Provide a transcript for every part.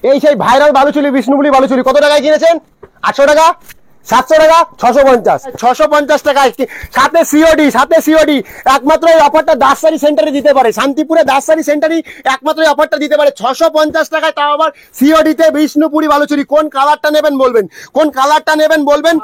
এই সেই ভাইরাল বালুচুরি বিষ্ণুপুরি বালুচুরি কত টাকায় কিনেছেন? 800 টাকা, 700 টাকা, 650 টাকায় সাথে সিওডি। একমাত্র এই অফারটা দাসসারি সেন্টারে দিতে পারে, শান্তিপুরে দাসসারি সেন্টারই একমাত্র এই অফারটা দিতে পারে 650 টাকায়, তাও আবার সিওডিতে বিষ্ণুপুরি বালুচুরি। কোন কালারটা নেবেন বলবেন,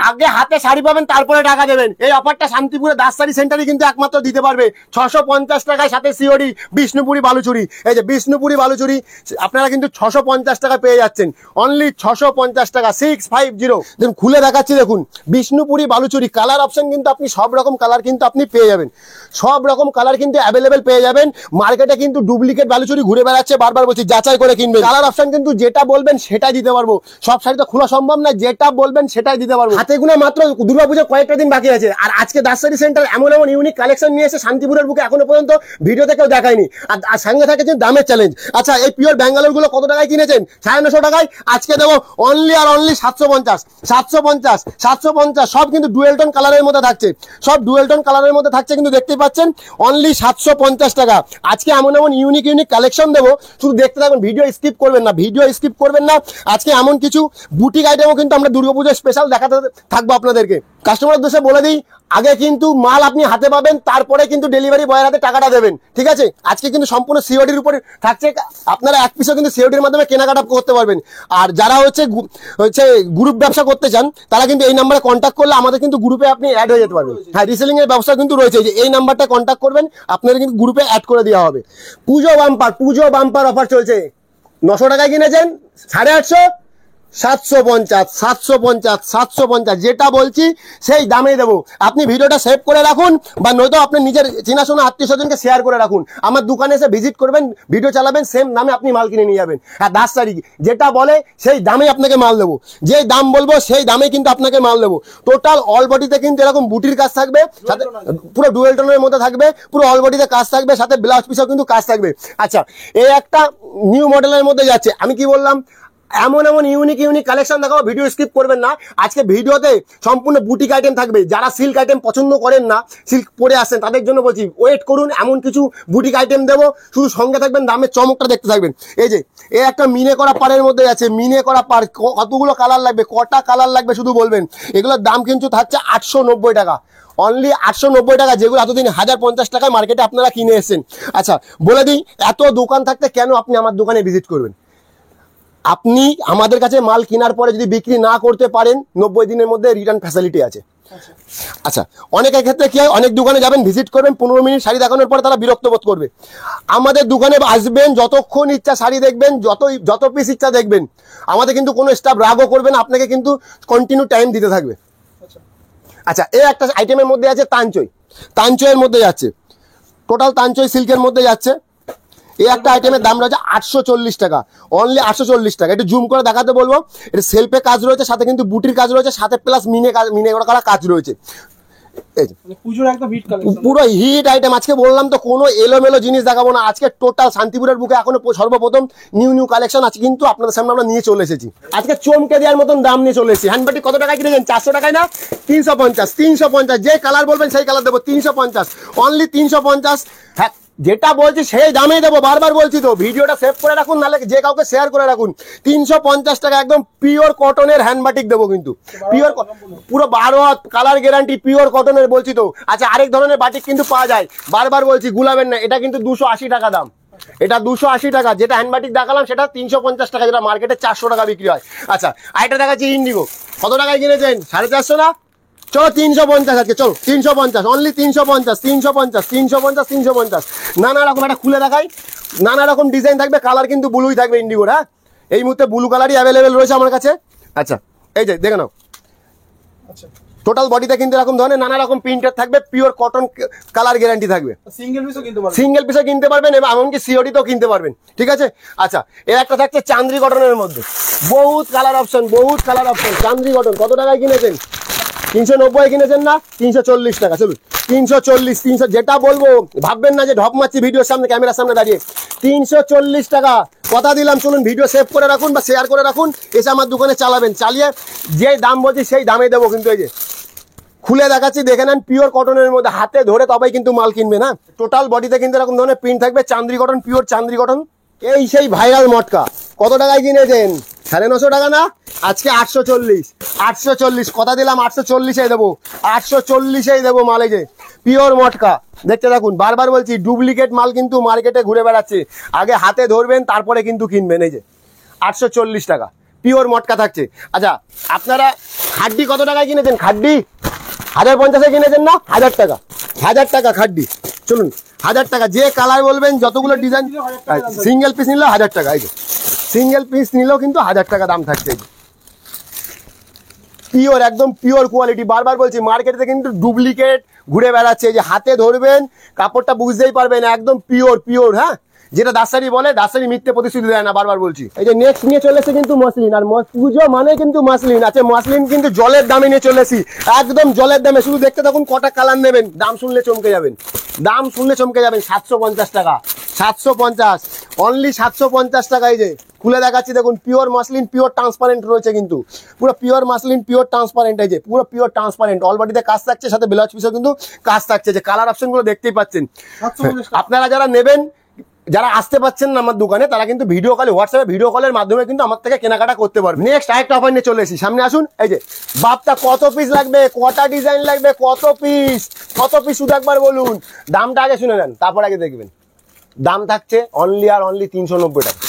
আগে হাতে শাড়ি পাবেন তারপরে টাকা দেবেন। এই অফারটা শান্তিপুরে দাসসারি সেন্টারই কিন্তু একমাত্র দিতে পারবে 650 টাকায় সাথে সিওডি বিষ্ণুপুরি বালুচুরি। এই যে বিষ্ণুপুরি বালুচুরি আপনারা কিন্তু 650 টাকা পেয়ে যাচ্ছেন, অনলি 650 টাকা। 650 দেখুন খুলে দেখাচ্ছি, দেখুন বিষ্ণুপুরি বালুচুরি কালার অপশন কিন্তু আপনি সব রকম কালার কিন্তু আপনি পেয়ে যাবেন, সব রকম কালার কিন্তু অ্যাভেলেবেল পেয়ে যাবেন। মার্কেটে কিন্তু ডুপ্লিকেট বালুচুরি ঘুরে বেড়াচ্ছে, বারবার বলছি যাচাই করে কিনবেন। কালার অপশন কিন্তু যেটা বলবেন সেটাই দিতে পারবো, সব শাড়ি তো খোলা সম্ভব না, যেটা বলবেন সেটাই দিতে পারবো। হাতে গুনে মাত্র দুর্গাপুজোর কয়েকটা দিন বাকি আছে, আর আজকে দাসসারি সেন্টার এমন ইউনিক কালেকশন নিয়ে এসে শান্তিপুরের বুকে এখনো পর্যন্ত ভিডিওতে কেউ দেখায়নি। আর সঙ্গে থাকে দামের চ্যালেঞ্জ। আচ্ছা, এই পিওর ব্যাঙ্গালোর গুলো কত টাকায় কিনেছেন? 950 টাকায়। আজকে দেবো অনলি আর অনলি 750। সব কিন্তু ডুয়েল টোন কালারের মধ্যে থাকছে, কিন্তু দেখতে পাচ্ছেন অনলি 750 টাকা। আজকে এমন ইউনিক কালেকশন দেবো, শুধু দেখতে থাকবেন, ভিডিও স্কিপ করবেন না। আজকে এমন কিছু বুটিক আইটেমও কিন্তু আমরা দুর্গাপুজোর স্পেশাল দেখাতে থাকবো আপনাদেরকে। কাস্টমার উদ্দেশ্যে বলে দিই, আগে কিন্তু মাল আপনি হাতে পাবেন, তারপরে কিন্তু ডেলিভারি বয়ের হাতে টাকাটা দেবেন, ঠিক আছে? আজকে কিন্তু সম্পূর্ণ সিওডির উপরে থাকছে, আপনারা এক পিসও কিন্তু সিওডির মাধ্যমে কেনাকাটা করতে পারবেন। আর যারা হচ্ছে গ্রুপ ব্যবসা করতে চান, তারা কিন্তু এই নাম্বারে কন্ট্যাক্ট করলে আমাদের কিন্তু গ্রুপে আপনি অ্যাড হয়ে যেতে পারবেন। হ্যাঁ, রিসেলিং এর ব্যবসা কিন্তু রয়েছে, যে এই নাম্বারটা কন্ট্যাক্ট করবেন, আপনাদের কিন্তু গ্রুপে অ্যাড করে দেওয়া হবে। পুজো বাম্পার অফার চলছে। 900 টাকায় কিনেছেন, 850, 750, যেটা বলছি সেই দামে দেবো। আপনি ভিডিওটা সেভ করে রাখুন, বা নয়তো আপনার নিজের চেনাশোনা আত্মীয় স্বজনকে শেয়ার করে রাখুন। আমার দোকানে এসে ভিজিট করবেন, ভিডিও চালাবেন, সেম দামে আপনি মাল কিনে নিয়ে যাবেন। হ্যাঁ, দাসসারি যেটা বলে সেই দামে আপনাকে মাল দেবো, যে দাম বলবো সেই দামে কিন্তু আপনাকে মাল দেবো। টোটাল অল বডিতে কিন্তু এরকম বুটির কাজ থাকবে, সাথে পুরো ডুয়েল টোনের মধ্যে থাকবে, পুরো অল বডিতে কাজ থাকবে, সাথে ব্লাউজ পিসও কিন্তু কাজ থাকবে। আচ্ছা, এই একটা নিউ মডেলের মধ্যে যাচ্ছে, আমি কি বললাম, এমন ইউনিক কালেকশন দেখাবো, ভিডিও স্কিপ করবেন না। আজকে ভিডিওতে সম্পূর্ণ বুটিক আইটেম থাকবে। যারা সিল্ক আইটেম পছন্দ করেন না, সিল্ক পরে আসেন, তাদের জন্য বলছি ওয়েট করুন, এমন কিছু বুটিক আইটেম দেবো, শুধু সঙ্গে থাকবেন, দামের চমকটা দেখতে থাকবেন। এই যে এই একটা মিনে করা পাড়ের মধ্যে আছে, মিনে করা পাড়, কতগুলো কালার লাগবে, কটা কালার লাগবে শুধু বলবেন। এগুলোর দাম কিন্তু থাকছে 890 টাকা, অনলি 890 টাকা, যেগুলো এতদিন 1050 টাকায় মার্কেটে আপনারা কিনে এসেছেন। আচ্ছা, বলে দিই, এত দোকান থাকতে কেন আপনি আমার দোকানে ভিজিট করবেন? আপনি আমাদের কাছে মাল কেনার পরে যদি বিক্রি না করতে পারেন, 90 দিনের মধ্যে রিটার্ন ফ্যাসিলিটি আছে। আচ্ছা, অনেকের ক্ষেত্রে কি হয়, অনেক দোকানে যাবেন, ভিজিট করবেন, 15 মিনিট শাড়ি দেখানোর পরে তারা বিরক্ত বোধ করবে। আমাদের দোকানে আসবেন, যতক্ষণ ইচ্ছা শাড়ি দেখবেন, যত পিস ইচ্ছা দেখবেন, আমাদের কিন্তু কোনো স্টাফ রাগও করবে না, আপনাকে কিন্তু কন্টিনিউ টাইম দিতে থাকবে। আচ্ছা, এই একটা আইটেমের মধ্যে আছে তানচয়ের মধ্যে যাচ্ছে, টোটাল তানচয় সিল্কের মধ্যে যাচ্ছে। এই একটা আইটেমের দাম রয়েছে 840 টাকা, অনলি 840 টাকা। একটু জুম করে দেখাতে বলবো, এটা সেলফে কাজ রয়েছে, সাথে কিন্তু বুটির কাজ রয়েছে, সাথে প্লাস মিনে করা কাজ রয়েছে। পুরো হিট আইটেম। আজকে বললাম তো, কোনো এলোমেলো জিনিস দেখাবো না, আজকে টোটাল শান্তিপুরের বুকে এখনো সর্বপ্রথম নিউ কালেকশন আছে, কিন্তু আপনাদের সামনে আমরা নিয়ে চলে এসেছি। আজকে চমকে দেওয়ার মতন দাম নিয়ে চলে এসেছি। হ্যান্ডবাটি কত টাকায় কিনেছেন? 400 টাকায় না, 350, যে কালার বলবেন সেই কালার দেবো, 350, অনলি 350। হ্যাঁ, যেটা বলছি সেই দামেই দেবো, বারবার বলছি তো, ভিডিওটা সেভ করে রাখুন, নাহলে যে কাউকে শেয়ার করে রাখুন। 350 টাকা, একদম পিওর কটনের হ্যান্ডবাটিক দেবো, কিন্তু পিওর, পুরো 12 হাত কালার গ্যারান্টি, পিওর কটনের বলছি তো। আচ্ছা, আরেক ধরনের বাটিক কিন্তু পাওয়া যায়, বারবার বলছি গুলাবেন না, এটা কিন্তু 280 টাকা দাম, এটা 280 টাকা। যেটা হ্যান্ডবাটিক দেখালাম সেটা 350 টাকা, যেটা মার্কেটে 400 টাকা বিক্রি হয়। আচ্ছা, আরেকটা দেখাচ্ছি ইন্ডিগো, কত টাকায় কিনেছেন? 450 না, চলো 350 আজকে, চলো 350, অনলি 350। নানা রকম, একটা খুলে দেখাই, নানা রকম ডিজাইন থাকবে, কালার কিন্তু ব্লুই থাকবে ইন্ডিগোর। হ্যাঁ, এই মুহূর্তে ব্লু কালারই অ্যাভেলেবেল রয়েছে আমার কাছে। আচ্ছা, এই যে দেখে নাও, টোটাল বডিতে কিন্তু এরকম ধরনের নানা রকম প্রিন্টার থাকবে, পিওর কটন কালার গ্যারান্টি থাকবে, সিঙ্গেল পিসও কিনতে পারবেন, এবং এমনকি সিওডিতেও কিনতে পারবেন, ঠিক আছে? আচ্ছা, এর একটা থাকছে চান্দ্রি কটনের মধ্যে, বহুত কালার অপশন, চান্দ্রি কটন কত টাকায় কিনেছেন? 390 কিনেছেন না, 340 টাকা। চলুন 340, যেটা বলবো ভাববেন না যে ঢপ মারছি ভিডিওর সামনে, ক্যামেরার সামনে দাঁড়িয়ে। 340 টাকা কথা দিলাম। চলুন ভিডিও সেভ করে রাখুন বা শেয়ার করে রাখুন, এসে আমার দোকানে চালাবেন, চালিয়ে যে দাম বলছি সেই দামে দেবো। কিন্তু এই যে খুলে দেখাচ্ছি, দেখে নেন, পিওর কটনের মধ্যে, হাতে ধরে তবেই কিন্তু মাল কিনবে না। টোটাল বডিতে কিন্তু এরকম ধরনের প্রিন্ট থাকবে, Chanderi cotton, pure Chanderi cotton. এই সেই ভাইরাল মটকা, কত টাকায় কিনেছেন? 950 টাকা না, আজকে 840। 840 কথা দিলাম, 840-এ দেবো, 840-এই দেবো মাল। এই যে পিওর মটকা দেখতে থাকুন, বারবার বলছি ডুপ্লিকেট মাল কিন্তু মার্কেটে ঘুরে বেড়াচ্ছে, আগে হাতে ধরবেন তারপরে কিন্তু কিনবেন। এই যে 840 টাকা পিওর মটকা থাকছে। আচ্ছা আপনারা খাড্ডি কত টাকায় কিনেছেন? খাড্ডি 1050-এ কিনেছেন না? 1000 টাকা, 1000 টাকা খাড্ডি। চলুন 1000 টাকা, যে কালার বলবেন, যতগুলো ডিজাইন, সিঙ্গেল পিস নিলেও 1000 টাকা। এই যে সিঙ্গেল পিস নিলেও কিন্তু 1000 টাকা দাম থাকছে। পিওর, একদম পিওর কোয়ালিটি। বারবার বলছি মার্কেটে কিন্তু ডুপ্লিকেট ঘুরে বেড়াচ্ছে, যে হাতে ধরবেন কাপড়টা বুঝতেই পারবেন, একদম পিওর পিওর। হ্যাঁ, যেটা দাসারি বলে, দাসারি মিথ্যে প্রতিশ্রুতি দেয় না, বারবার বলছি। এই যে নেক্সট নিয়ে চলে এসেছে কিন্তু মসলিন, আর পুজো মানে কিন্তু মসলিন আছে। মসলিন কিন্তু জলের দামে নিয়ে চলে এসেছি, একদম জলের দামে। শুধু দেখতে থাকুন কটা কালার নেবেন, দাম শুনলে চমকে যাবেন, দাম শুনলে চমকে যাবেন। 750 টাকা, 750, অনলি 750 টাকা। এই যে খুলে দেখাচ্ছি দেখুন, পিওর মসলিন, পিওর ট্রান্সপারেন্ট রয়েছে কিন্তু, পুরো পিওর মসলিন, পিওর ট্রান্সপারেন্ট। এই যে পুরো পিওর ট্রান্সপারেন্ট, অল বডিতে কাজ থাকছে, সাথে ব্লাউজ পিসেও কিন্তু কাজ থাকছে। যে কালার অপশন গুলো দেখতেই পাচ্ছেন। আপনারা যারা নেবেন, যারা আসতে পাচ্ছেন না আমার দোকানে, তারা কিন্তু ভিডিও কলে, হোয়াটসঅ্যাপে ভিডিও কলের মাধ্যমে কিন্তু আমার থেকে কেনাকাটা করতে পারবে। নেক্সট আরেকটা অফার নিয়ে চলে এসেছি, সামনে আসুন। এই যে বাপটা কত পিস লাগবে, কটা ডিজাইন লাগবে, কত পিস, কত পিস শুধু একবার বলুন। দামটা আগে শুনে নেন, তারপর আগে দেখবেন। দাম থাকছে অনলি আর অনলি 390 টাকা।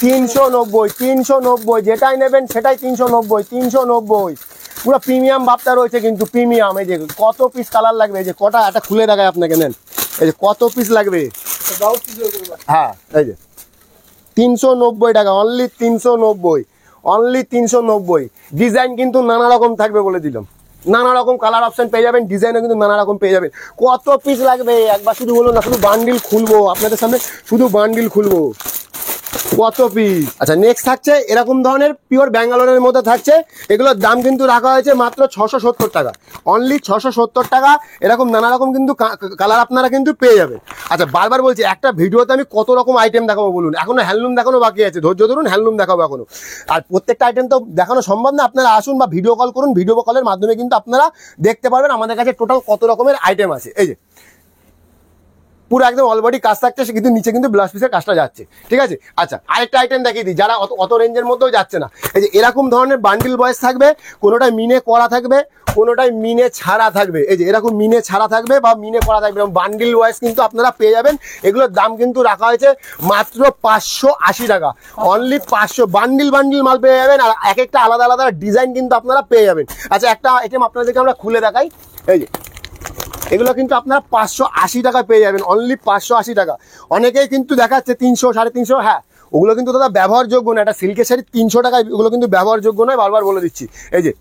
390, 390, যেটাই নেবেন সেটাই 390, 390। পুরো প্রিমিয়াম ভাবটা রয়েছে কিন্তু, প্রিমিয়াম। এই যে কত পিস কালার লাগবে, এই যে কটা, একটা খুলে দেখায় আপনাকে, নেন। এই যে কত পিস লাগবে, হ্যাঁ, এই যে 390 টাকা, অনলি 390, অনলি 390। ডিজাইন কিন্তু নানা রকম থাকবে বলে দিলাম, নানা রকম কালার অপশন পেয়ে যাবেন, ডিজাইনও কিন্তু নানা রকম পেয়ে যাবেন। কত পিস লাগবে একবার শুধু বলুন না, শুধু বান্ডিল খুলবো আপনাদের সামনে, শুধু বান্ডিল খুলবো, কত পিস। আচ্ছা নেক্সট থাকছে এরকম ধরনের পিওর ব্যাঙ্গালোরের মধ্যে থাকছে, এগুলোর দাম কিন্তু রাখা হয়েছে মাত্র 670 টাকা, অনলি 670 টাকা। এরকম নানা রকম কিন্তু কালার আপনারা কিন্তু পেয়ে যাবেন। আচ্ছা বারবার বলছি, একটা ভিডিওতে আমি কত রকম আইটেম দেখাবো বলুন, এখনো হ্যান্ডলুম দেখানো বাকি আছে, ধৈর্য ধরুন, হ্যান্ডলুম দেখাবো এখনো। আর প্রত্যেকটা আইটেম তো দেখানো সম্ভব না, আপনারা আসুন বা ভিডিও কল করুন, ভিডিও কলের মাধ্যমে কিন্তু আপনারা দেখতে পারবেন আমাদের কাছে টোটাল কত রকমের আইটেম আছে। এই যে পুরো একদম অলবডি কাজ থাকছে, কিন্তু নিচে কিন্তু ব্লাউজ পিসের কাজটা যাচ্ছে, ঠিক আছে। আচ্ছা আরেকটা আইটেম দেখিয়ে দিই, যারা অত রেঞ্জের মধ্যেও যাচ্ছে না। এই যে এরকম ধরনের বান্ডিল বয়েস থাকবে, কোনোটাই মিনে করা থাকবে, কোনোটাই মিনে ছাড়া থাকবে। এই যে এরকম মিনে ছাড়া থাকবে বা মিনে করা থাকবে, বান্ডিল ওয়াইজ কিন্তু আপনারা পেয়ে যাবেন। এগুলোর দাম কিন্তু রাখা হয়েছে মাত্র 580 টাকা, অনলি 500। বান্ডিল বান্ডিল মাল পেয়ে যাবেন, আর এক একটা আলাদা আলাদা ডিজাইন কিন্তু আপনারা পেয়ে যাবেন। আচ্ছা একটা আইটেম আপনাদেরকে আমরা খুলে দেখাই, এই যে এগুলো কিন্তু আপনারা 580 টাকা পেয়ে যাবেন, অনলি 580 টাকা। অনেকেই কিন্তু দেখাচ্ছে 300, 350, হ্যাঁ ওগুলো কিন্তু দাদা ব্যবহারযোগ্য না। একটা সিল্কের শাড়ি 300 টাকায়, ওগুলো কিন্তু ব্যবহারযোগ্য নয়, বারবার বলে দিচ্ছি। এই যে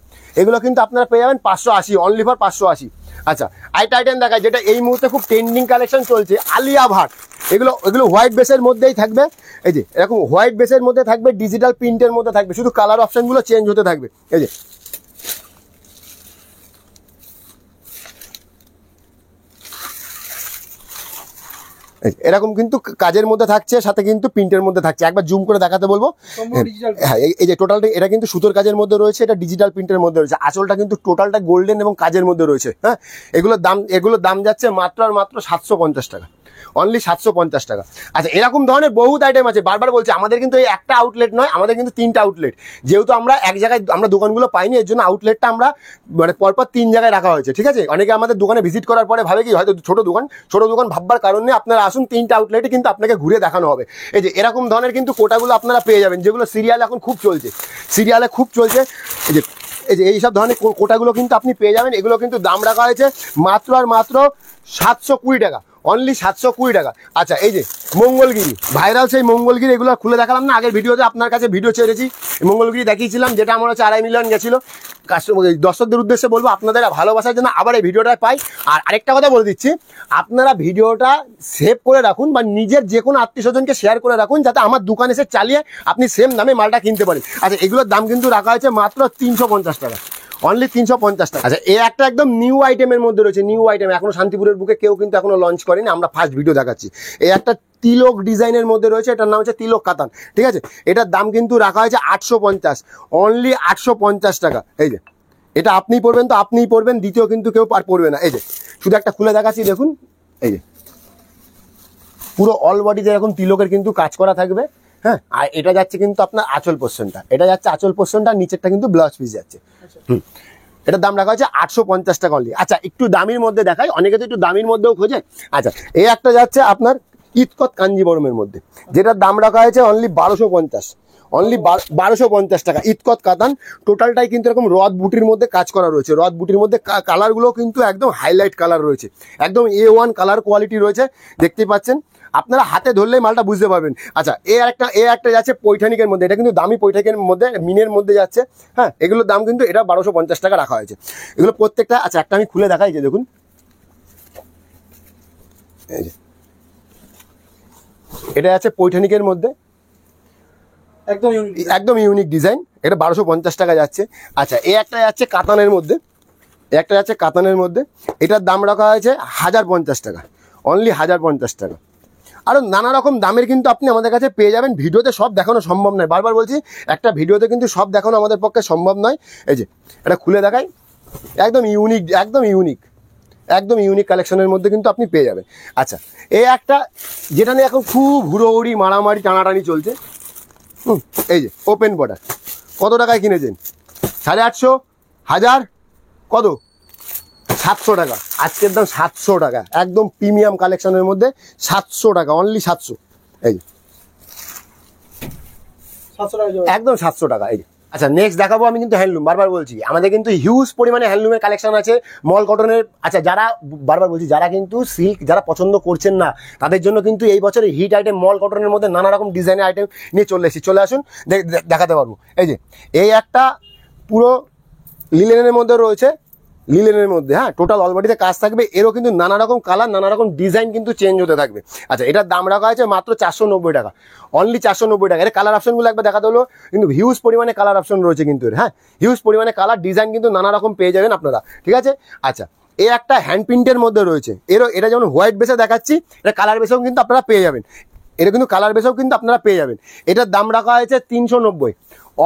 এগুলো কিন্তু আপনারা পেয়ে যাবেন 580, অনলি ফর 580। আচ্ছা আরেকটা আইটেম দেখায়, যেটা এই মুহূর্তে খুব ট্রেন্ডিং কালেকশন চলছে, আলিয়া ভাট। এগুলো হোয়াইট বেসের মধ্যেই থাকবে। এই যে এরকম হোয়াইট বেসের মধ্যে থাকবে, ডিজিটাল প্রিন্টের মধ্যে থাকবে, শুধু কালার অপশনগুলো চেঞ্জ হতে থাকবে। এই যে এরকম কিন্তু কাজের মধ্যে থাকছে, সাথে কিন্তু প্রিন্টের মধ্যে থাকছে। একবার জুম করে দেখাতে বলবো। হ্যাঁ এই যে টোটালটা, এটা কিন্তু সুতোর কাজের মধ্যে রয়েছে, এটা ডিজিটাল প্রিন্টের মধ্যে রয়েছে। আঁচলটা কিন্তু টোটালটা গোল্ডেন এবং কাজের মধ্যে রয়েছে। হ্যাঁ এগুলোর দাম যাচ্ছে মাত্র আর মাত্র 750 টাকা, অনলি 750 টাকা। আচ্ছা এরকম ধরনের বহুত আইটেম আছে, বারবার বলছি আমাদের কিন্তু এই একটা আউটলেট নয়, আমাদের কিন্তু 3টা আউটলেট। যেহেতু আমরা এক জায়গায় আমরা দোকানগুলো পাইনি, এর জন্য আউটলেটটা আমরা মানে পরপর 3 জায়গায় রাখা হয়েছে, ঠিক আছে। অনেকে আমাদের দোকানে ভিজিট করার পরে ভাবে কি হয়তো ছোট দোকান ভাববার কারণে, আপনারা আসুন 3টা আউটলেটে কিন্তু আপনাকে ঘুরে দেখানো হবে। এই যে এরকম ধরনের কিন্তু কোটাগুলো আপনারা পেয়ে যাবেন, যেগুলো সিরিয়াল এখন খুব চলছে, সিরিয়ালে খুব চলছে। এই যে এইসব ধরনের কোটাগুলো কিন্তু আপনি পেয়ে যাবেন। এগুলো কিন্তু দাম রাখা হয়েছে মাত্র আর মাত্র 720 টাকা, অনলি 720 টাকা। আচ্ছা এই যে মঙ্গলগিরি, ভাইরাল সেই মঙ্গলগিরি, এগুলো খুলে দেখালাম না আগের ভিডিওতে, আপনার কাছে ভিডিও ছেড়েছি, মঙ্গলগিরি দেখিয়েছিলাম, যেটা আমার হচ্ছে 2.5 মিলিয়ন গেছিল। দর্শকদের উদ্দেশ্যে বলবো, আপনাদের ভালোবাসার জন্য আবার এই ভিডিওটা পাই। আর আরেকটা কথা বলে দিচ্ছি, আপনারা ভিডিওটা সেভ করে রাখুন বা নিজের যে কোনো আত্মীয় স্বজনকে শেয়ার করে রাখুন, যাতে আমার দোকানে এসে চালিয়ে আপনি সেম দামে মালটা কিনতে পারেন। আচ্ছা এগুলোর দাম কিন্তু রাখা হয়েছে মাত্র 350 টাকা, অনলি 350 টাকা। আচ্ছা এই একটা একদম নিউ আইটেমের মধ্যে রয়েছে, নিউ আইটেম, এখনো শান্তিপুরের বুকে কেউ কিন্তু এখনো লঞ্চ করেনি, আমরা ফার্স্ট ভিডিও দেখাচ্ছি। এই একটা তিলক ডিজাইনের মধ্যে রয়েছে, এটার নাম হচ্ছে তিলক কাতান, ঠিক আছে। এটার দাম কিন্তু রাখা হয়েছে 850, অনলি 850 টাকা। এই যে এটা আপনিই পড়বেন তো আপনিই পড়বেন, দ্বিতীয় কিন্তু কেউ আর পড়বে না। এই যে শুধু একটা খুলে দেখাচ্ছি দেখুন, এই যে পুরো অল বডিতে এরকম তিলকের কিন্তু কাজ করা থাকবে, হ্যাঁ, আর এটা যাচ্ছে কিন্তু আপনার আঁচল পোর্শনটা, এটা যাচ্ছে আঁচল পোর্শনটা, নিচেরটা কিন্তু ব্লাউজ পিস যাচ্ছে। এটার দাম রাখা হচ্ছে 850 টাকা অনলি। আচ্ছা, একটু দামির মধ্যে দেখাই, অনেকে তো একটু দামির মধ্যেও খোঁজে। আচ্ছা, এই একটা যাচ্ছে আপনার ইতকত কাঞ্জিবরমের মধ্যে, যেটার দাম রাখা হয়েছে অনলি 1250, অনলি 1250 টাকা। ইতকত কাতান, টোটালটাই কিন্তু এরকম রদ বুটির মধ্যে কাজ করা রয়েছে। রদ বুটির মধ্যে কালারগুলো কিন্তু একদম হাইলাইট কালার রয়েছে, একদম A1 কালার কোয়ালিটি রয়েছে, দেখতেই পাচ্ছেন। আপনারা হাতে ধরলেই মালটা বুঝতে পারবেন। আচ্ছা, এ একটা যাচ্ছে পৈঠানিকের মধ্যে, এটা কিন্তু দামি পৈঠানিকের মধ্যে, মিনের মধ্যে যাচ্ছে। হ্যাঁ, এগুলোর দাম কিন্তু এটা 1250 টাকা রাখা হয়েছে এগুলো প্রত্যেকটা। আচ্ছা, একটা আমি খুলে দেখাই, যে দেখুন, এই যে এটা আছে পৈঠানিকের মধ্যে, একদম ইউনিক ডিজাইন, এটা 1250 টাকা যাচ্ছে। আচ্ছা, এ একটা যাচ্ছে কাতানের মধ্যে, একটা যাচ্ছে কাতানের মধ্যে, এটার দাম রাখা হয়েছে 1050 টাকা, অনলি 1050 টাকা। আরও নানা রকম দামের কিন্তু আপনি আমাদের কাছে পেয়ে যাবেন। ভিডিওতে সব দেখানো সম্ভব নয়, বারবার বলছি, একটা ভিডিওতে কিন্তু সব দেখানো আমাদের পক্ষে সম্ভব নয়। এই যে এটা খুলে দেখাই, একদম ইউনিক, একদম ইউনিক, একদম ইউনিক কালেকশনের মধ্যে কিন্তু আপনি পেয়ে যাবেন। আচ্ছা, এই একটা যেটা নিয়ে এখন খুব হুড়োহুড়ি মারামারি টানাটানি চলছে, এই যে ওপেন বর্ডার, কত টাকায় কিনেছেন? 850, 1000, কত? 700 টাকা। আজকের দাম 700 টাকা, একদম প্রিমিয়াম কালেকশনের মধ্যে 700 টাকা, অনলি 700। এই যে একদম 700 টাকা। এই যে আচ্ছা, নেক্সট দেখাবো আমি কিন্তু হ্যান্ডলুম, বারবার বলছি, আমাদের কিন্তু হিউজ পরিমাণে হ্যান্ডলুমের কালেকশন আছে, মল কটনের। আচ্ছা, যারা বারবার বলছি, যারা কিন্তু সিল্ক যারা পছন্দ করছেন না, তাদের জন্য কিন্তু এই বছরের হিট আইটেম মল কটনের মধ্যে নানা রকম ডিজাইনের আইটেম নিয়ে চলে এসেছি। চলে আসুন, দেখাতে পারবো। এই যে এই একটা পুরো লিলেনের মধ্যে রয়েছে, লিলেনের মধ্যে, হ্যাঁ, টোটাল অল বডিতে কাজ থাকবে। এরও কিন্তু নানা রকম কালার, নানা রকম ডিজাইন কিন্তু চেঞ্জ হতে থাকবে। আচ্ছা, এটার দাম রাখা হয়েছে মাত্র 490 টাকা, অনলি 490 টাকা। এর কালার অপশনগুলো একবার দেখাতে হলো, কিন্তু হিউজ পরিমাণে কালার অপশন রয়েছে কিন্তু এর, হ্যাঁ, হিউজ পরিমাণে কালার ডিজাইন কিন্তু নানা রকম পেয়ে যাবেন আপনারা, ঠিক আছে। আচ্ছা, এই একটা হ্যান্ড প্রিন্টের মধ্যে রয়েছে, এটা যেমন হোয়াইট বেসে দেখাচ্ছি, এটা কালার বেসেও কিন্তু আপনারা পেয়ে যাবেন, এটা কিন্তু কালার বেসেও কিন্তু আপনারা পেয়ে যাবেন। এটার দাম রাখা হয়েছে 390,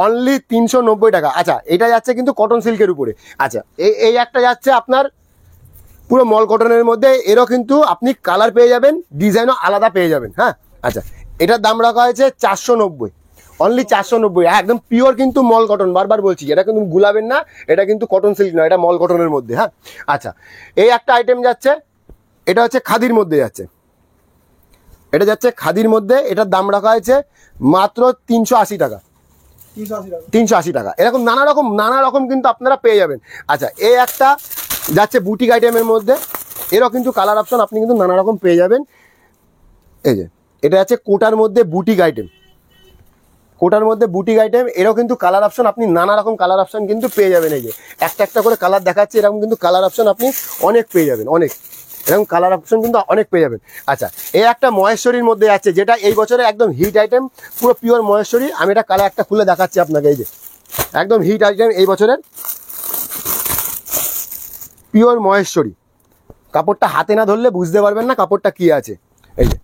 অনলি 390 টাকা। আচ্ছা, এটা যাচ্ছে কিন্তু কটন সিল্কের উপরে। আচ্ছা, এই একটা যাচ্ছে আপনার পুরো মল কটনের মধ্যে, এরও কিন্তু আপনি কালার পেয়ে যাবেন, ডিজাইনও আলাদা পেয়ে যাবেন। হ্যাঁ, আচ্ছা, এটার দাম রাখা হয়েছে 490, অনলি 490। একদম পিওর কিন্তু মল কটন, বারবার বলছি, এটা কিন্তু গুলাবেন না, এটা কিন্তু কটন সিল্ক নয়, এটা মল কটনের মধ্যে। হ্যাঁ, আচ্ছা, এই একটা আইটেম যাচ্ছে, এটা হচ্ছে খাদির মধ্যে যাচ্ছে, এটা যাচ্ছে খাদির মধ্যে, এটার দাম রাখা হয়েছে মাত্র 380 টাকা, 380 টাকা। এরকম নানা রকম কিন্তু আপনারা পেয়ে যাবেন। আচ্ছা, এই একটা যাচ্ছে বুটিক আইটেমের মধ্যে, এরও কিন্তু কালার অপশন আপনি কিন্তু নানা রকম পেয়ে যাবেন। এই যে এটা যাচ্ছে কোটার মধ্যে বুটিক আইটেম, কোটার মধ্যে বুটিক আইটেম, এরও কিন্তু কালার অপশন আপনি নানা রকম কালার অপশন কিন্তু পেয়ে যাবেন। এই যে একটা করে কালার দেখাচ্ছে, এরকম কিন্তু কালার অপশন আপনি অনেক পেয়ে যাবেন, অনেক এরকম কালার অপশন কিন্তু অনেক পেয়ে যাবেন। আচ্ছা, এই একটা মহেশ্বরীর মধ্যে আছে, যেটা এই বছরে একদম হিট আইটেম, পুরো পিওর মহেশ্বরী। আমি এটা কালার একটা খুলে দেখাচ্ছি আপনাকে, এই যে একদম হিট আইটেম এই বছরের পিওর মহেশ্বরী। কাপড়টা হাতে না ধরলে বুঝতে পারবেন না কাপড়টা কি আছে। এই যে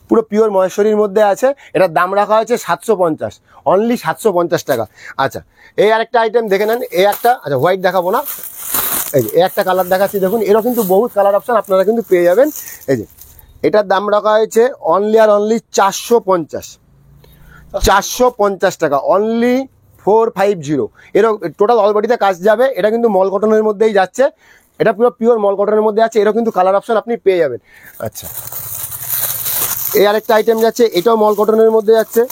পুরো পিওর মহেশ্বরীর মধ্যে আছে, এটার দাম রাখা হয়েছে 750, অনলি 750 টাকা। আচ্ছা, এই আরেকটা আইটেম দেখে নেন, এই একটা, আচ্ছা হোয়াইট দেখাবো না, এই যে একটা কালার দেখাচ্ছি, দেখুন, এরও কিন্তু বহুত কালার অপশন আপনারা কিন্তু পেয়ে যাবেন। এই যে এটার দাম রাখা হয়েছে অনলি আর অনলি 450 টাকা, অনলি 450। এরও টোটাল অল বডিতে কাজ যাবে, এটা কিন্তু মল কটনের মধ্যেই যাচ্ছে, এটা পুরো পিওর মল কটনের মধ্যে আছে, এরও কিন্তু কালার অপশন আপনি পেয়ে যাবেন। আচ্ছা, এই আরেকটা আইটেম যাচ্ছে, এটাও মল কটনের মধ্যে যাচ্ছে,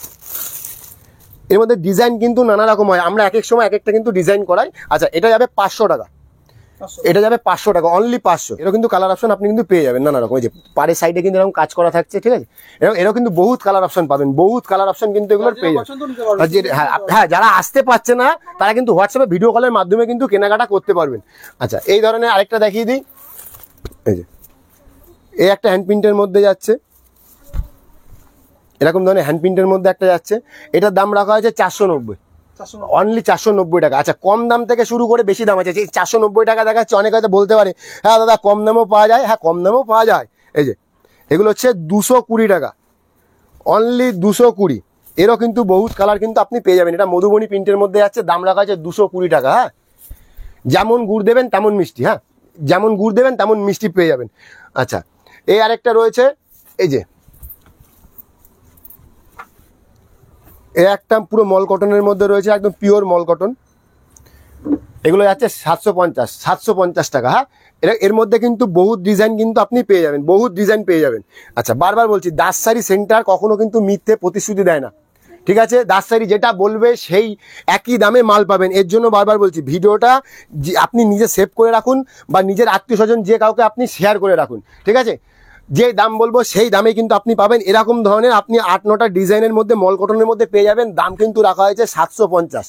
এর মধ্যে ডিজাইন কিন্তু নানা রকম হয়, আমরা এক এক সময় এক একটা কিন্তু ডিজাইন করাই। আচ্ছা, এটা যাবে 500 টাকা, এটা যাবে 500 টাকা, অনলি 500। এরও কিন্তু কালার অপশন আপনি কিন্তু পেয়ে যাবেন নানা রকম। এই যে পাড়ের সাইডে কিন্তু এরকম কাজ করা থাকছে, ঠিক আছে, এরও কিন্তু বহুত কালার অপশন পাবেন, বহুত কালার অপশন কিন্তু এগুলোর পেয়ে যাবেন। হ্যাঁ, যারা আসতে পারছে না তারা কিন্তু হোয়াটসঅ্যাপে ভিডিও কলের মাধ্যমে কিন্তু কেনাকাটা করতে পারবেন। আচ্ছা, এই ধরনের আরেকটা দেখিয়ে দিই, এই যে এই একটা হ্যান্ড প্রিন্টের মধ্যে যাচ্ছে, এরকম ধরনের হ্যান্ড প্রিন্টের মধ্যে একটা যাচ্ছে, এটার দাম রাখা হয়েছে 490, অনলি 490 টাকা। আচ্ছা, কম দাম থেকে শুরু করে বেশি দাম আছে, 490 টাকা দেখাচ্ছে। অনেকে হয়তো বলতে পারে, হ্যাঁ দাদা কম দামেও পাওয়া যায়, হ্যাঁ কম দামেও পাওয়া যায়। এই যে এগুলো হচ্ছে 220 টাকা, অনলি 220। এরও কিন্তু বহুত কালার কিন্তু আপনি পেয়ে যাবেন। এটা মধুবনী প্রিন্টের মধ্যে যাচ্ছে, দাম রাখা হয়েছে 220 টাকা। হ্যাঁ, যেমন গুড় দেবেন তেমন মিষ্টি, হ্যাঁ যেমন গুড় দেবেন তেমন মিষ্টি পেয়ে যাবেন। আচ্ছা, এই আরেকটা রয়েছে, এই যে এই একটা পুরো মল কটনের মধ্যে রয়েছে, একদম পিওর মল কটন, এগুলো যাচ্ছে 750 টাকা। হ্যাঁ, এর মধ্যে কিন্তু বহুত ডিজাইন কিন্তু আপনি পেয়ে যাবেন, বহুত ডিজাইন পেয়ে যাবেন। আচ্ছা, বারবার বলছি, দাস শাড়ি সেন্টার কখনো কিন্তু মিথ্যে প্রতিশ্রুতি দেয় না, ঠিক আছে? দাস শাড়ি যেটা বলবে সেই একই দামে মাল পাবেন। এর জন্য বারবার বলছি, ভিডিওটা আপনি নিজে সেভ করে রাখুন বা নিজের আত্মীয় স্বজন যে কাউকে আপনি শেয়ার করে রাখুন, ঠিক আছে? যে দাম বলবো সেই দামে কিন্তু আপনি পাবেন। এরকম ধরনের আপনি 8-9টা ডিজাইনের মধ্যে মল কটনের মধ্যে পেয়ে যাবেন। দাম কিন্তু রাখা হয়েছে 750,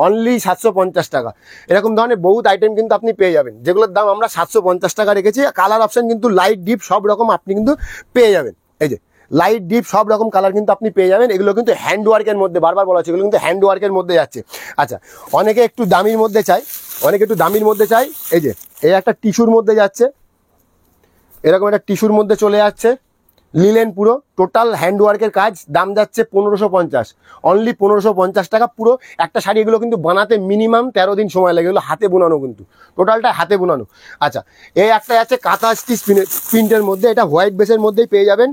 অনলি 750 টাকা। এরকম ধরনের বহুত আইটেম কিন্তু আপনি পেয়ে যাবেন, যেগুলোর দাম আমরা 750 টাকা রেখেছি। কালার অপশন কিন্তু লাইট ডিপ সব রকম আপনি কিন্তু পেয়ে যাবেন। এই যে লাইট ডিপ সব রকম কালার কিন্তু আপনি পেয়ে যাবেন। এগুলো কিন্তু হ্যান্ড ওয়ার্কের মধ্যে, বারবার বলা হচ্ছে, এগুলো কিন্তু হ্যান্ড ওয়ার্কের মধ্যে যাচ্ছে। আচ্ছা, অনেকে একটু দামির মধ্যে চাই, এই যে এই একটা টিস্যুর মধ্যে যাচ্ছে, এরকম একটা টিস্যুর মধ্যে চলে যাচ্ছে, লিলেন পুরো টোটাল হ্যান্ডওয়ার্কের কাজ, দাম যাচ্ছে 1550, অনলি 1550 টাকা। পুরো একটা শাড়ি এগুলো কিন্তু বানাতে মিনিমাম 13 দিন সময় লাগে, এগুলো হাতে বোনানো, কিন্তু টোটালটা হাতে বোনানো। আচ্ছা, এই একটা আছে কাঁথা স্টিচ প্রিন্টের মধ্যে, এটা হোয়াইট বেসের মধ্যেই পেয়ে যাবেন,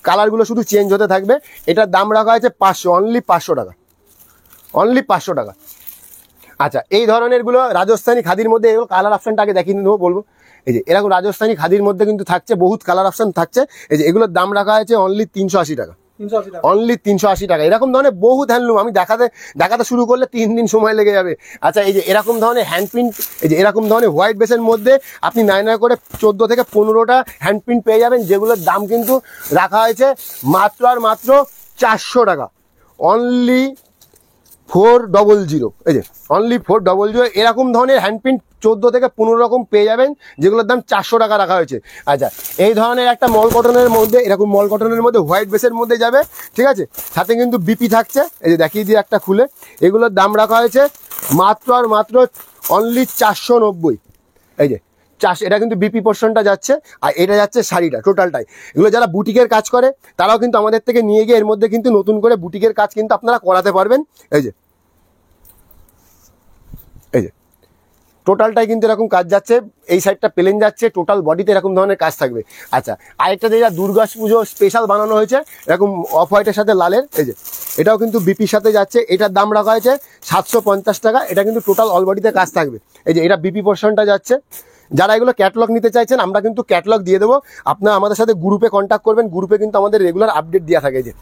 কালারগুলো শুধু চেঞ্জ হতে থাকবে। এটার দাম রাখা আছে 500, অনলি 500 টাকা, অনলি 500 টাকা। আচ্ছা, এই ধরনেরগুলো রাজস্থানী খাদির মধ্যে, এগুলো কালার অপশনটা আগে দেখিয়ে দেবো, বলবো। এই যে এরকম রাজস্থানী খাদির মধ্যে কিন্তু থাকছে, বহুত কালার অপশন থাকছে। এই যে এগুলোর দাম রাখা আছে অনলি 380 টাকা, অনলি 380 টাকা। এরকম ধরনের বহুত হ্যান্ডলুম, আমি দেখাতে শুরু করলে 3 দিন সময় লেগে যাবে। আচ্ছা, এই যে এরকম ধরনের হ্যান্ড প্রিন্ট, এই যে এরকম ধরনের হোয়াইট বেসের মধ্যে আপনি 9 করে 14 থেকে 15টা হ্যান্ড প্রিন্ট পেয়ে যাবেন, যেগুলোর দাম কিন্তু রাখা হয়েছে মাত্র আর মাত্র 400 টাকা, অনলি 400। এই যে অনলি 400। এরকম ধরনের হ্যান্ড প্রিন্ট 14 থেকে 15 রকম পেয়ে যাবেন, যেগুলোর দাম 400 টাকা রাখা হয়েছে। আচ্ছা, এই ধরনের একটা মল কটনের মধ্যে, এরকম মল কটনের মধ্যে হোয়াইট বেসের মধ্যে যাবে, ঠিক আছে? সাথে কিন্তু বিপি থাকছে, এই যে দেখিয়ে দিয়ে একটা খুলে, এগুলোর দাম রাখা হয়েছে মাত্র আর মাত্র অনলি 490। এই যে 400, এটা কিন্তু বিপি পোর্শনটা যাচ্ছে, আর এটা যাচ্ছে শাড়িটা টোটালটাই। এগুলো যারা বুটিকের কাজ করে তারাও কিন্তু আমাদের থেকে নিয়ে গিয়ে এর মধ্যে কিন্তু নতুন করে বুটিকের কাজ কিন্তু আপনারা করাতে পারবেন। এই যে টোটালটাই কিন্তু এরকম কাজ যাচ্ছে, এই সাইডটা প্লেন যাচ্ছে, টোটাল বডিতে এরকম ধরনের কাজ থাকবে। আচ্ছা, আরেকটা যেটা দুর্গা পুজো স্পেশাল বানানো হয়েছে, এরকম অফ হোয়াইটের সাথে লালের, এই যে এটাও কিন্তু বিপির সাথে যাচ্ছে, এটার দাম রাখা হয়েছে 750 টাকা। এটা কিন্তু টোটাল অল বডিতে কাজ থাকবে। এই যে এটা বিপি পোর্শনটা যাচ্ছে। যারা এগুলো ক্যাটালগ নিতে চাইছেন, আমরা কিন্তু ক্যাটালগ দিয়ে দেবো। আপনারা আমাদের সাথে গ্রুপে কন্ট্যাক্ট করবেন, গ্রুপে কিন্তু আমাদের রেগুলার আপডেট দেওয়া থাকে। যে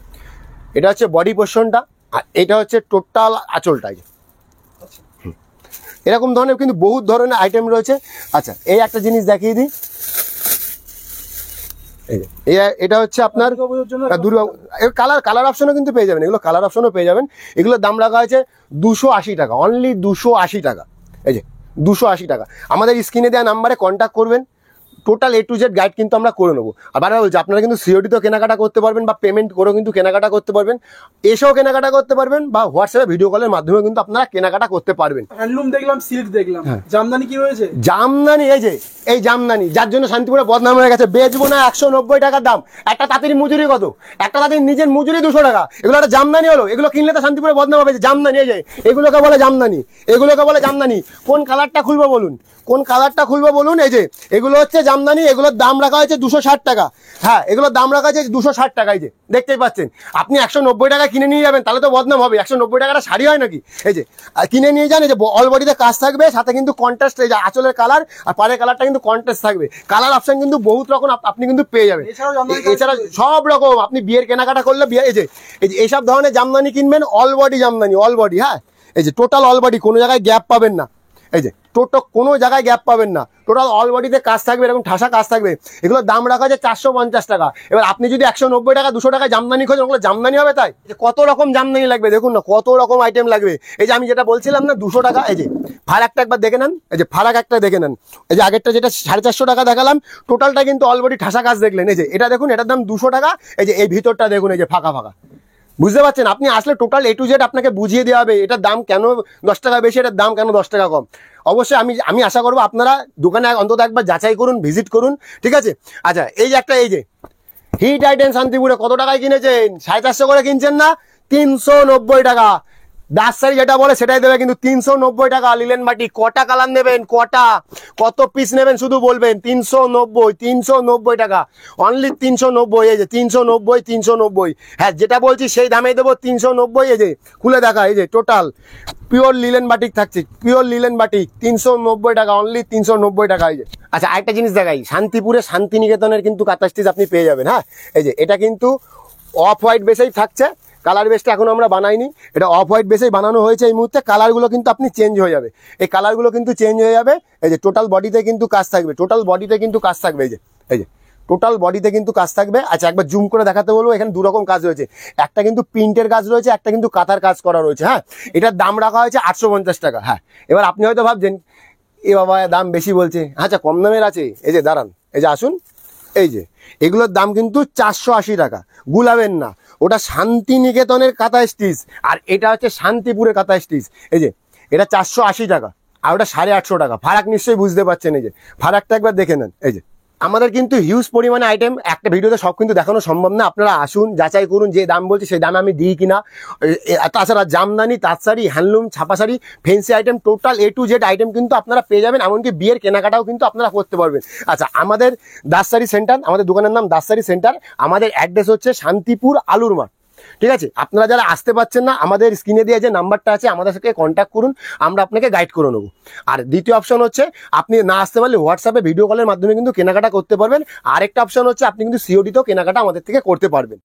এটা হচ্ছে বডি পোর্শনটা, আর এটা হচ্ছে টোটাল আঁচলটা। এরকম ধরনের কিন্তু বহুত ধরনের আইটেম রয়েছে। আচ্ছা, এই একটা জিনিস দেখিয়ে দিই, এটা হচ্ছে আপনার দুর্গা কালার অপশনও কিন্তু পেয়ে যাবেন, এগুলো কালার অপশনও পেয়ে যাবেন। এগুলোর দাম রাখা হয়েছে 280 টাকা, অনলি 280 টাকা। এই যে 280 টাকা। আমাদের স্ক্রিনে দেওয়া নাম্বারে কন্ট্যাক্ট করবেন, total A to Z guide কিন্তু আমরা করে নেবো। আবার বলছি, আপনারা কিন্তু সিওডিতেও কেনাকাটা করতে পারবেন, বা পেমেন্ট করেও কিন্তু কেনাকাটা করতে পারবেন, এসেও কেনাকাটা করতে পারবেন, বা হোয়াটসঅ্যাপে ভিডিও কলের মাধ্যমে কিন্তু আপনারা কেনাকাটা করতে পারবেন। হ্যান্ডলুম দেখলাম, সিল্ক দেখলাম, জামদানি কি হয়েছে? জামদানি, এই যে এই জামদানি, যার জন্য শান্তিপুরে বদনাম হয়ে গেছে, বেচবো না 190 টাকার দাম। একটা তাঁতির মজুরি কত? একটা তাঁতির নিজের মজুরি 200 টাকা। এগুলো একটা জামদানি হলো? এগুলো কিনলে তো শান্তিপুরে বদনাম হবে। জামদানি, এই যে এগুলোকে বলে জামদানি, এগুলোকে বলে জামদানি। কোন কালারটা খুলবো বলুন, কোন কালারটা খুলবো বলুন? এই যে এগুলো হচ্ছে জামদানি, এগুলোর দাম রাখা হয়েছে 260 টাকা। হ্যাঁ, এগুলোর দাম রাখা হয়েছে 260 টাকায়। যে দেখতেই পাচ্ছেন, আপনি 190 টাকা কিনে নিয়ে যাবেন, তাহলে তো বদনাম হবে। 190 টাকাটা শাড়ি হয় নাকি? এই যে কিনে নিয়ে যান, এই যে অল বডিতে কাজ থাকবে, সাথে কিন্তু কন্ট্রাস্ট, এই যে আঁচলের কালার আর পাড়ের কালারটা কিন্তু কন্ট্রাস্ট থাকবে। কালার অপশন কিন্তু বহুত রকম আপনি কিন্তু পেয়ে যাবেন। এছাড়া সব রকম আপনি বিয়ের কেনাকাটা করলে এই যে এইসব ধরনের জামদানি কিনবেন, all body Jamdani, all body. হ্যাঁ, এই যে টোটাল অল বডি, কোনো জায়গায় গ্যাপ পাবেন না। এই যে কোনো জায়গায় গ্যাপ পাবেন না, টোটাল অল বডিতে কাজ থাকবে, এরকম ঠাসা কাজ থাকবে। এগুলোর দাম রাখা আছে 450 টাকা। এবার আপনি যদি 190 টাকা 200 টাকায় জামদানি খোঁজেন, ওগুলো জামদানি হবে? তাই কত রকম জামদানি লাগবে দেখুন না, কত রকম আইটেম লাগবে। এই যে আমি যেটা বলছিলাম না 200 টাকা, এই যে ফারাকটা একবার দেখে নেন, এই যে ফারাক একটা দেখে নেন। এই যে আগেরটা যেটা 450 টাকা দেখালাম, টোটালটা কিন্তু অল বডি ঠাসা কাজ দেখলেন। এই যে এটা দেখুন, এটার দাম 200 টাকা। এই যে এই ভিতরটা দেখুন, এই যে ফাঁকা ফাঁকা, বুঝতে পারছেন? আপনি আসলে টোটাল A to Z আপনাকে বুঝিয়ে দেওয়া হবে, এটার দাম কেন 10 টাকা বেশি, এটার দাম কেন 10 টাকা কম। অবশ্যই আমি আশা করবো আপনারা দোকানে অন্তত একবার যাচাই করুন, ভিজিট করুন, ঠিক আছে? আচ্ছা, এই যে একটা, এই যে হিট আইটেম শান্তিপুরে কত টাকায় কিনেছেন? 450 করে কিনছেন না, 390 টাকা। দাসসারি যেটা বলে সেটাই দেবে, কিন্তু 390 টাকা লিলেন মাটি। কটা কালার নেবেন, কটা কত পিস নেবেন শুধু বলবেন। 390 টাকা, অনলি 390। এই যে 390। হ্যাঁ, যেটা বলছি সেই দামেই দেবো, 390। এই যে খুলে দেখা, এই যে টোটাল পিওর লিলেন বাটিক থাকছে, পিওর লিলেন বাটিক 390 টাকা, অনলি 390 টাকা। এই যে আচ্ছা, আরেকটা জিনিস দেখাই, শান্তিপুরে শান্তিনিকেতনের কিন্তু কাঁথা স্টিচ আপনি পেয়ে যাবেন। হ্যাঁ, এই যে এটা কিন্তু অফ হোয়াইট বেসেই থাকছে, কালার বেসটা এখন আমরা বানাইনি, এটা অফ হোয়াইট বেসেই বানানো হয়েছে এই মুহূর্তে। কালারগুলো কিন্তু আপনি চেঞ্জ হয়ে যাবে, এই কালারগুলো কিন্তু চেঞ্জ হয়ে যাবে। এই যে টোটাল বডিতে কিন্তু কাজ থাকবে, টোটাল বডিতে কিন্তু কাজ থাকবে। এই যে টোটাল বডিতে কিন্তু কাজ থাকবে। আচ্ছা, একবার জুম করে দেখাতে বলবো। এখানে দু রকম কাজ রয়েছে, একটা কিন্তু প্রিন্টের কাজ রয়েছে, একটা কিন্তু কাঁথার কাজ করা রয়েছে। হ্যাঁ, এটার দাম রাখা হয়েছে 850 টাকা। হ্যাঁ, এবার আপনি হয়তো ভাবছেন এ বাবা দাম বেশি বলছে। আচ্ছা, কম দামের আছে, এই যে দাঁড়ান, এই যে আসুন, এই যে এগুলোর দাম কিন্তু 480 টাকা। গুলাবেন না, ওটা শান্তিনিকেতনের কাঁথা স্টিচ, আর এটা হচ্ছে শান্তিপুরের কাঁথা স্টিচ। এই যে এটা 480 টাকা, আর ওটা 850 টাকা। ফারাক নিশ্চয়ই বুঝতে পারছেন, এই যে ফারাকটা একবার দেখে নেন। এই যে আমাদের কিন্তু হিউজ পরিমাণে আইটেম, একটা ভিডিওতে সব কিন্তু দেখানো সম্ভব না। আপনারা আসুন, যাচাই করুন, যে দাম বলছি সেই দামে আমি দিই কিনা। তাছাড়া জামদানি, তাঁতশাড়ি, হ্যান্ডলুম, ছাপাশাড়ি, fancy item, total A to Z item কিন্তু আপনারা পেয়ে যাবেন। এমনকি বিয়ের কেনাকাটাও কিন্তু আপনারা করতে পারবেন। আচ্ছা, আমাদের দাসসারি সেন্টার, আমাদের দোকানের নাম দাসসারি সেন্টার। আমাদের অ্যাড্রেস হচ্ছে শান্তিপুর আলুর মাঠ। ঠিক আছে, আপনারা যারা আসতে পারছেন না, আমাদের স্ক্রিনে দিয়ে যে নাম্বারটা আছে আমাদের সাথে কন্ট্যাক্ট করুন, আমরা আপনাকে গাইড করে নেবো। আর দ্বিতীয় অপশন হচ্ছে, আপনি না আসতে পারলে হোয়াটসঅ্যাপে ভিডিও কলের মাধ্যমে কিন্তু কেনাকাটা করতে পারবেন। আরেকটা অপশন হচ্ছে, আপনি কিন্তু সিওডিতেও কেনাকাটা আমাদের থেকে করতে পারবেন।